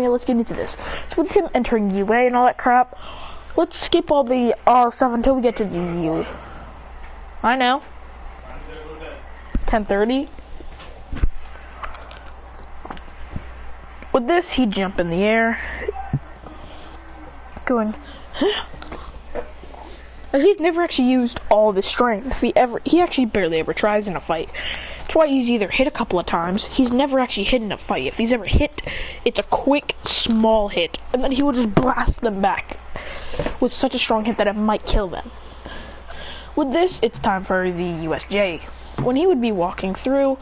academia, let's get into this. So with him entering UA and all that crap, let's skip all the stuff until we get to the U. I know. 10:30. With this, he'd jump in the air, going. He's never actually used all of his strength. He actually barely ever tries in a fight. That's why he's either hit a couple of times. He's never actually hit in a fight. If he's ever hit, it's a quick, small hit, and then he will just blast them back with such a strong hit that it might kill them. With this, it's time for the USJ. When he would be walking through,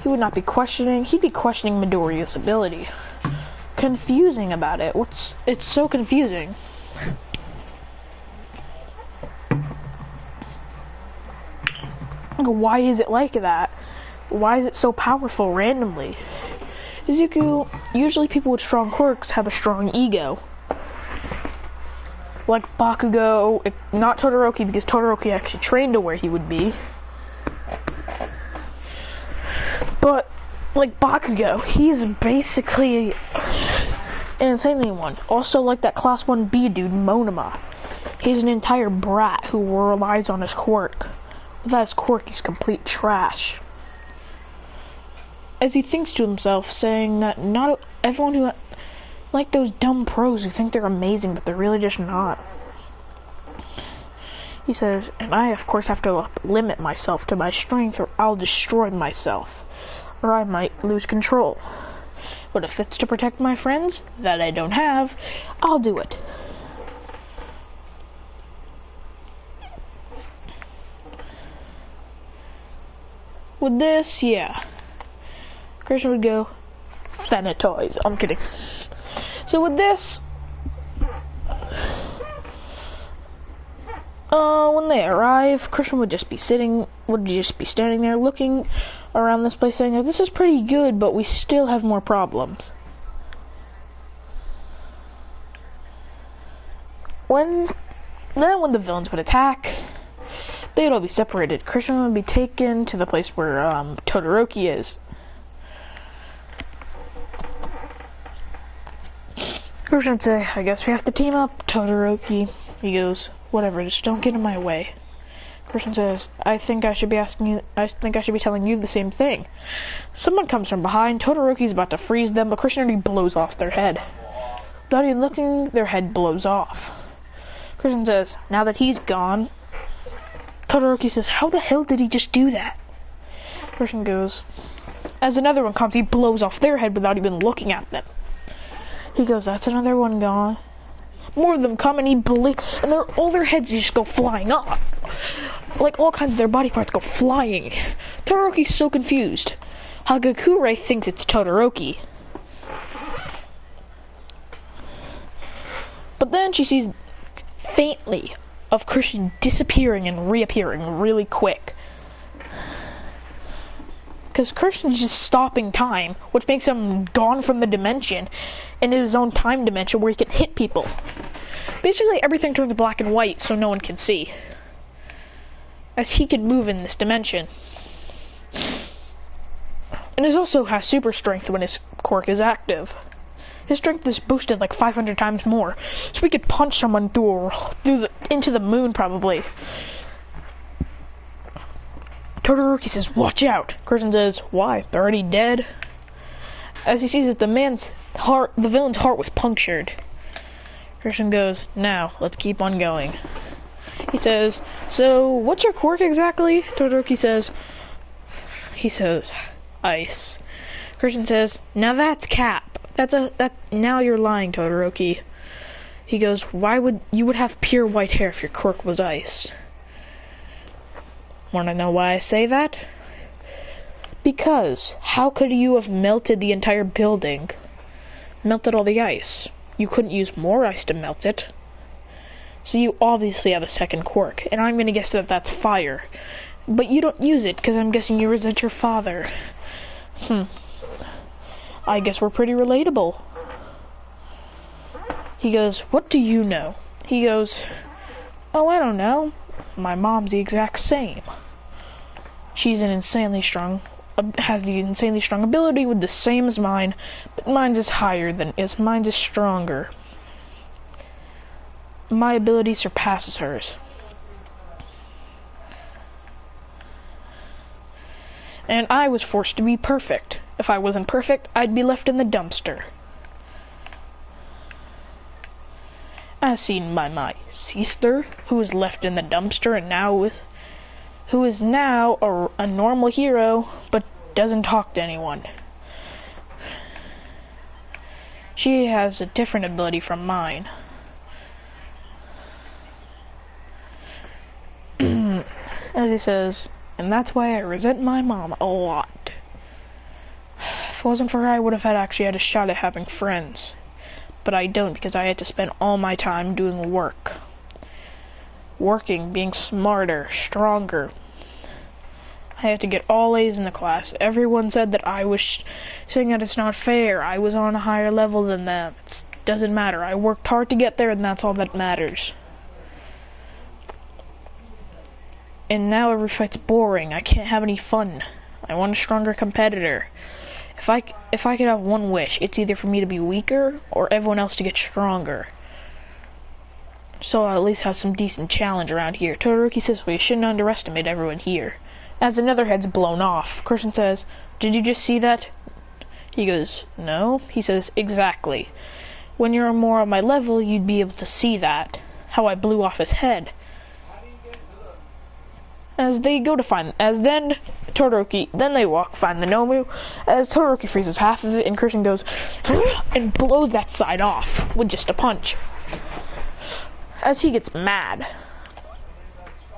he would not be questioning. He'd be questioning Midoriya's ability. Confusing about it. It's so confusing. Why is it like that? Why is it so powerful randomly? Izuku, usually people with strong quirks have a strong ego. Like Bakugo, not Todoroki, because Todoroki actually trained to where he would be. But, like Bakugo, he's basically an insanely one. Also like that Class 1B dude, Monoma. He's an entire brat who relies on his quirk. Without his quirk, he's complete trash. As he thinks to himself, saying that not everyone who, like those dumb pros who think they're amazing, but they're really just not. He says, and I of course have to limit myself to my strength or I'll destroy myself, or I might lose control. But if it's to protect my friends, that I don't have, I'll do it. With this, yeah. Christian would go, Thanatoys. I'm kidding. So with this, when they arrive, Christian would just be standing there looking around this place saying, this is pretty good, but we still have more problems. When the villains would attack, they would all be separated. Christian would be taken to the place where Todoroki is. Christian would say, I guess we have to team up, Todoroki. He goes, whatever, just don't get in my way. Christian says, I think I should be telling you the same thing. Someone comes from behind, Todoroki's about to freeze them, but Christian already blows off their head. Without even looking, their head blows off. Christian says, now that he's gone, Todoroki says, how the hell did he just do that? Christian goes, as another one comes, he blows off their head without even looking at them. He goes, that's another one gone. More of them come and and all their heads just go flying off. Like all kinds of their body parts go flying. Todoroki's so confused. Hagakure thinks it's Todoroki. But then she sees faintly of Christian disappearing and reappearing really quick. Because Christian's just stopping time, which makes him gone from the dimension into his own time dimension where he can hit people. Basically everything turns black and white so no one can see, as he can move in this dimension. And he also has super strength when his quirk is active. His strength is boosted like 500 times more, so he could punch someone into the moon probably. Todoroki says, watch out. Christian says, why? They're already dead. As he sees that the villain's heart was punctured. Christian goes, now, let's keep on going. He says, so, what's your quirk exactly? Todoroki says, ice. Christian says, now that's cap. Now you're lying, Todoroki. He goes, you would have pure white hair if your quirk was ice. Wanna know why I say that? Because, how could you have melted the entire building? Melted all the ice. You couldn't use more ice to melt it. So you obviously have a second quirk, and I'm gonna guess that that's fire. But you don't use it, because I'm guessing you resent your father. I guess we're pretty relatable. He goes, what do you know? He goes, oh, I don't know. My mom's the exact same. She's an insanely strong, has the insanely strong ability with the same as mine, but mine's is higher than mine's is stronger. My ability surpasses hers. And I was forced to be perfect. If I wasn't perfect, I'd be left in the dumpster. As seen by my sister, who was left in the dumpster and who is now a normal hero, but doesn't talk to anyone. She has a different ability from mine. As he says, and that's why I resent my mom a lot. If it wasn't for her, I would have actually had a shot at having friends. But I don't, because I had to spend all my time doing work. Working, being smarter, stronger. I had to get all A's in the class. Everyone said that I was saying that it's not fair. I was on a higher level than them. It doesn't matter. I worked hard to get there, and that's all that matters. And now every fight's boring. I can't have any fun. I want a stronger competitor. If I could have one wish, it's either for me to be weaker or everyone else to get stronger. So I'll at least have some decent challenge around here. Todoroki says we shouldn't underestimate everyone here. As another head's blown off, Christian says, "Did you just see that?" He goes, "No." He says, "Exactly. When you're more on my level, you'd be able to see that. How I blew off his head." As they go to find, then they walk, find the Nomu, as Todoroki freezes half of it, and Christian goes, and blows that side off, with just a punch. As he gets mad.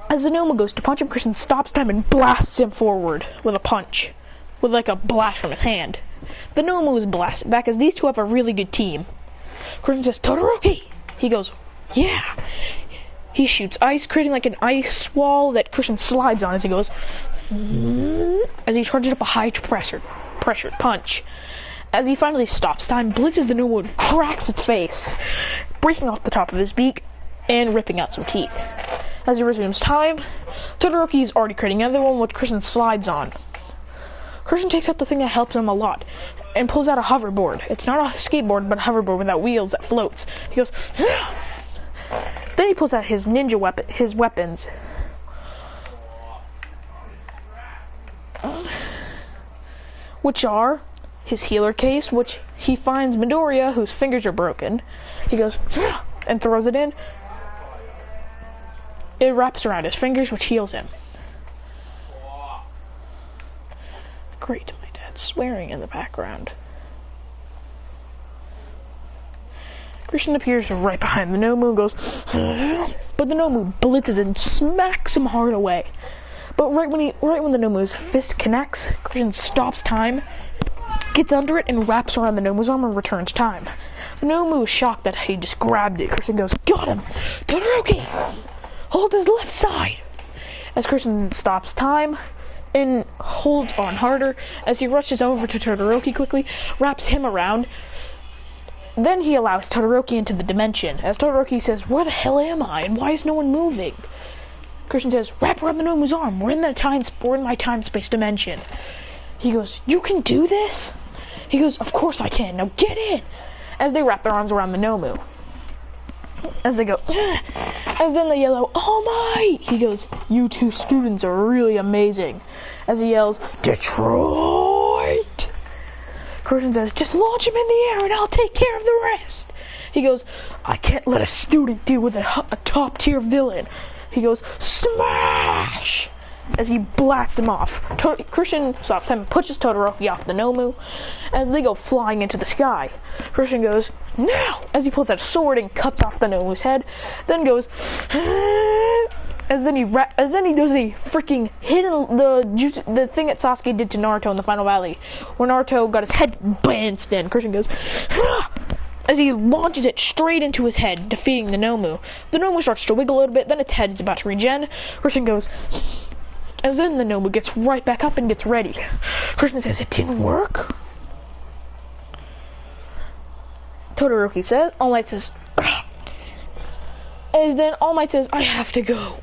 As the Nomu goes to punch him, Christian stops time and blasts him forward with a punch, with like a blast from his hand. The Nomu is blasted back, as these two have a really good team. Christian says, "Todoroki!" He goes, "Yeah." He shoots ice, creating like an ice wall that Christian slides on as he goes, as he charges up a high-pressured punch. As he finally stops time, blitzes the Nomu and cracks its face, breaking off the top of his beak and ripping out some teeth. As he resumes time, Todoroki is already creating another one, which Christian slides on. Christian takes out the thing that helps him a lot and pulls out a hoverboard. It's not a skateboard, but a hoverboard without wheels that floats. He goes, then he pulls out his ninja weapon, his weapons. Which are his healer case, which he finds Midoriya, whose fingers are broken. He goes, and throws it in. It wraps around his fingers, which heals him. Great, my dad's swearing in the background. Christian appears right behind the Nomu and goes, but the Nomu blitzes and smacks him hard away. But right when the Nomu's fist connects, Christian stops time, gets under it, and wraps around the Nomu's arm and returns time. The Nomu is shocked that he just grabbed it. Christian goes, "Got him! Todoroki! Hold his left side!" As Christian stops time and holds on harder, as he rushes over to Todoroki quickly, wraps him around. Then he allows Todoroki into the dimension, as Todoroki says, "Where the hell am I, and why is no one moving?" Christian says, "Wrap around the Nomu's arm, we're in my time-space dimension." He goes, "You can do this?" He goes, "Of course I can, now get in!" As they wrap their arms around the Nomu. As they go, as then they yell out, "Oh my!" He goes, "You two students are really amazing." As he yells, "Detroit!" Christian says, "Just launch him in the air and I'll take care of the rest." He goes, "I can't let a student deal with a top-tier villain." He goes, "Smash!" As he blasts him off. Christian stops him and pushes Todoroki off the Nomu as they go flying into the sky. Christian goes, "Now!" As he pulls out a sword and cuts off the Nomu's head, then goes, as then he does a freaking hit the thing that Sasuke did to Naruto in the Final Valley, where Naruto got his head bounced in. Christian goes, as he launches it straight into his head, defeating the Nomu. The Nomu starts to wiggle a little bit, then its head is about to regen. Christian goes, as then the Nomu gets right back up and gets ready. Christian says, "It didn't work?" Todoroki says, All Might says, as then All Might says, "I have to go."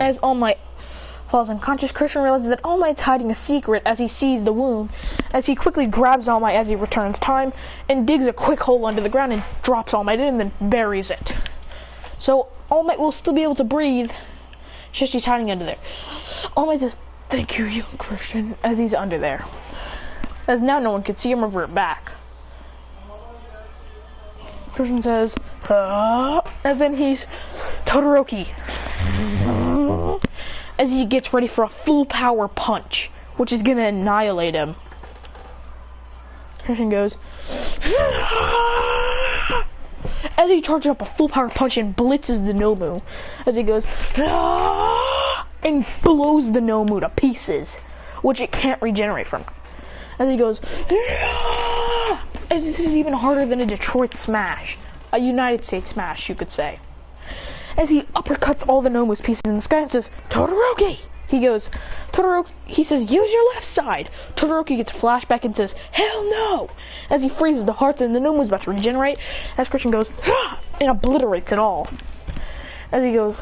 As All Might falls unconscious. Christian realizes that All Might's hiding a secret as he sees the wound, as he quickly grabs All Might as he returns time and digs a quick hole under the ground and drops All Might in and then buries it. So All Might will still be able to breathe, it's just he's hiding under there. All Might says, "Thank you, young Christian," as he's under there. As now no one can see him revert back. Christian says, as then he's Todoroki. As he gets ready for a full power punch, which is gonna annihilate him. Christian goes, as he charges up a full power punch and blitzes the Nomu. As he goes, and blows the Nomu to pieces, which it can't regenerate from. As he goes, as this is even harder than a Detroit smash, a United States smash, you could say. As he uppercuts all the Nomu's pieces in the sky and says, "Todoroki!" He goes, Todoroki, he says, "Use your left side." Todoroki gets a flashback and says, "Hell no!" As he freezes the heart and the Nomu's about to regenerate, as Christian goes, and obliterates it all. As he goes,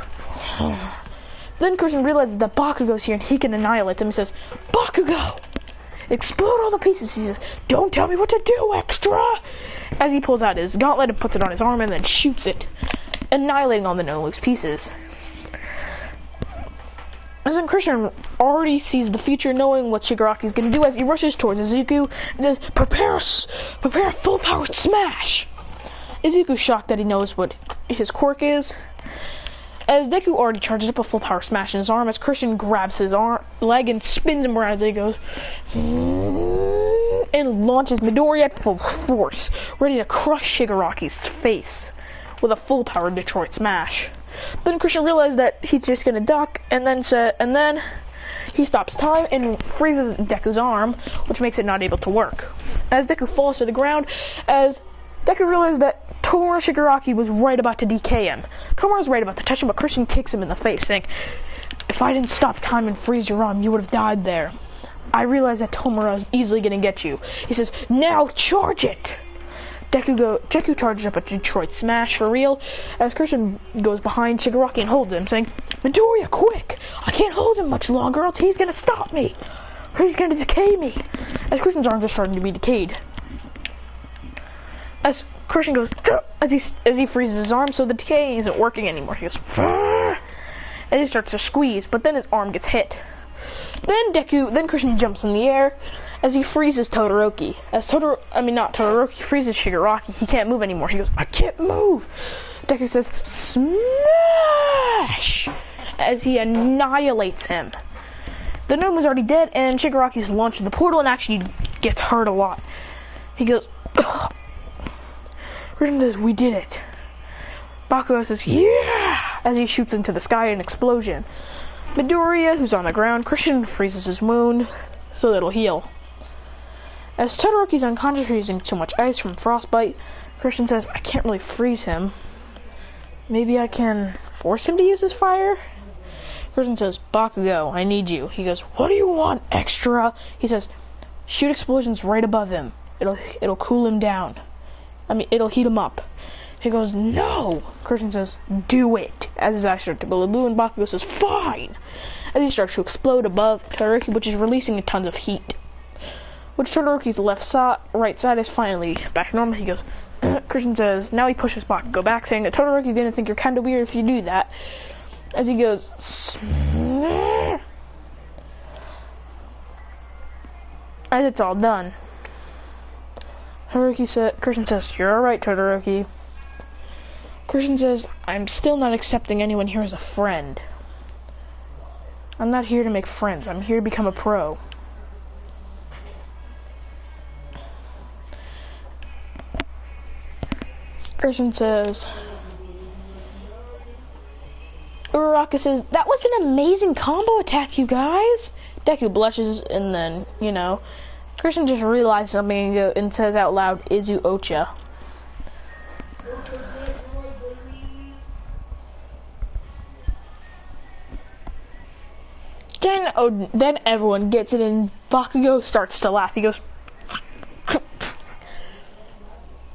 then Christian realizes that Bakugo's here and he can annihilate him. He says, "Bakugo! Explode all the pieces." He says, "Don't tell me what to do, extra!" As he pulls out his gauntlet and puts it on his arm and then shoots it, annihilating all the Nomu's pieces. As then Christian already sees the future, knowing what Shigaraki's gonna do, as he rushes towards Izuku and says, prepare a full-powered smash!" Izuku's shocked that he knows what his quirk is, as Deku already charges up a full power smash in his arm, as Christian grabs his leg and spins him around as he goes, and launches Midoriya at full force, ready to crush Shigaraki's face with a full power Detroit smash. Then Christian realizes that he's just gonna duck, and then he stops time and freezes Deku's arm, which makes it not able to work. As Deku falls to the ground, as Deku realizes that Tomura Shigaraki was right about to DK him. Tomura's right about to touch him, but Christian kicks him in the face, saying, "If I didn't stop time and freeze your arm, you would have died there. I realize that Tomura is easily gonna get you." He says, "Now charge it!" Deku charges up a Detroit smash for real, as Christian goes behind Shigaraki and holds him, saying, "Midoriya, quick! I can't hold him much longer, else he's gonna stop me! He's gonna decay me!" As Christian's arms are starting to be decayed. As Christian goes, as he freezes his arm, so the decay isn't working anymore. He goes, as he starts to squeeze, but then his arm gets hit. Then Christian jumps in the air as he freezes Todoroki. Freezes Shigaraki. He can't move anymore. He goes, "I can't move." Deku says, "Smash!" as he annihilates him. The gnome is already dead, and Shigaraki's launched the portal and actually gets hurt a lot. He goes, "Ugh." Christian says, "We did it." Bakugo says, "Yeah!" as he shoots into the sky in an explosion. Midoriya, who's on the ground, Christian freezes his wound so that it'll heal. As Todoroki's unconscious using too much ice from frostbite, Christian says, "I can't really freeze him. Maybe I can force him to use his fire?" Christian says, "Bakugo, I need you." He goes, "What do you want, extra?" He says, "Shoot explosions right above him. It'll cool him down. It'll heat him up." He goes, "No!" Christian says, "Do it!" As his eyes start to glow blue, and Bakugo says, "Fine!" As he starts to explode above Todoroki, which is releasing tons of heat. Which Todoroki's right side is finally back normal. He goes, Christian says, now he pushes Bakugo back, saying that Todoroki's gonna think you're kinda weird if you do that. As he goes, as it's all done. Christian says, "You're alright, Todoroki." Christian says, "I'm still not accepting anyone here as a friend. I'm not here to make friends. I'm here to become a pro." Christian says, Uraraka says, "That was an amazing combo attack, you guys." Deku blushes, and then, Christian just realized something and says out loud, "Izu Ocha." Then everyone gets it, and Bakugo starts to laugh. He goes,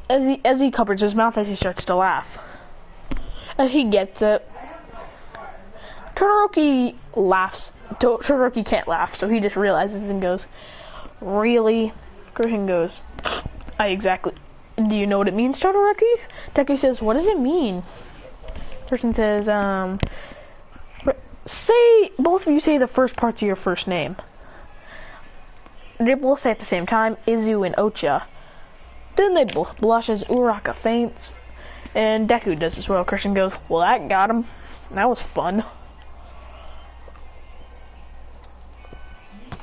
as he covers his mouth as he starts to laugh. And he gets it. Todoroki laughs. Todoroki can't laugh, so he just realizes and goes, "Really?" Christian goes, Do you know what it means, Todoroki?" Deku says, "What does it mean?" Christian says, both of you say the first parts of your first name." They both say at the same time, Izu and Ocha. Then they both blush as Uraka faints, and Deku does as well. Christian goes, "Well, that got him. That was fun."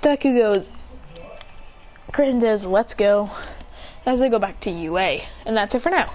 Deku goes, Christian says, "Let's go," as they go back to UA. And that's it for now.